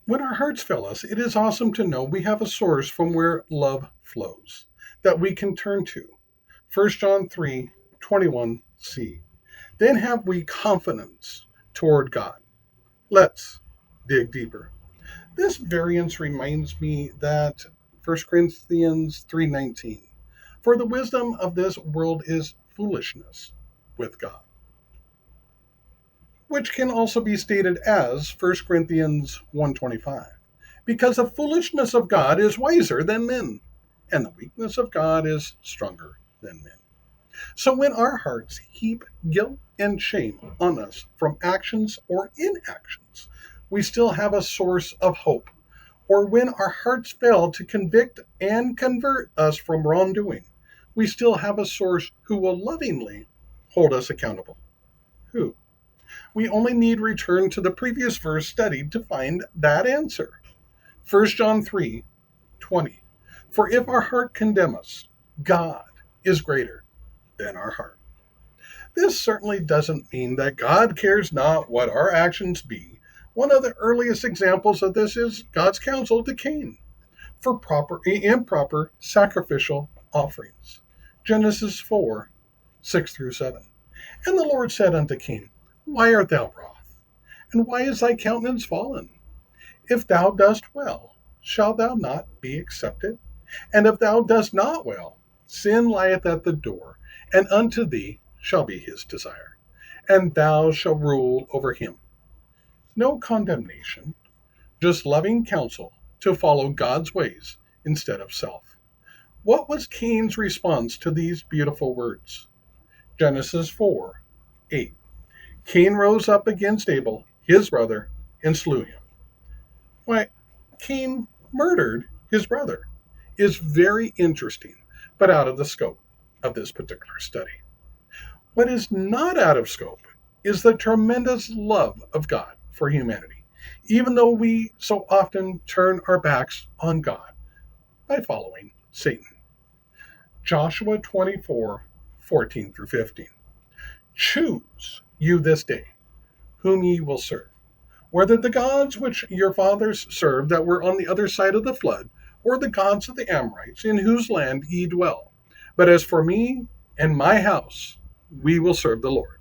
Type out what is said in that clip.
When our hearts fail us, it is awesome to know we have a source from where love flows that we can turn to. 1 John 3:21c. Then have we confidence toward God. Let's dig deeper. This variance reminds me that 1 Corinthians 3:19. For the wisdom of this world is foolishness with God, which can also be stated as 1 Corinthians 1:25. Because the foolishness of God is wiser than men, and the weakness of God is stronger than men. So when our hearts heap guilt and shame on us from actions or inactions, we still have a source of hope. Or when our hearts fail to convict and convert us from wrongdoing, we still have a source who will lovingly hold us accountable. Who? We only need return to the previous verse studied to find that answer. 1 John 3:20. For if our heart condemn us, God is greater than our heart. This certainly doesn't mean that God cares not what our actions be. One of the earliest examples of this is God's counsel to Cain for improper sacrificial offerings. Genesis 4:6-7. And the Lord said unto Cain, Why art thou wroth? And why is thy countenance fallen? If thou dost well, shalt thou not be accepted? And if thou dost not well, sin lieth at the door, and unto thee shall be his desire, and thou shalt rule over him. No condemnation, just loving counsel to follow God's ways instead of self. What was Cain's response to these beautiful words? Genesis 4:8. Cain rose up against Abel, his brother, and slew him. Why, Cain murdered his brother is very interesting, but out of the scope of this particular study. What is not out of scope is the tremendous love of God for humanity, even though we so often turn our backs on God by following Satan. Joshua 24:14-15. Choose you this day whom ye will serve, whether the gods which your fathers served that were on the other side of the flood, or the gods of the Amorites, in whose land ye dwell. But as for me and my house, we will serve the Lord.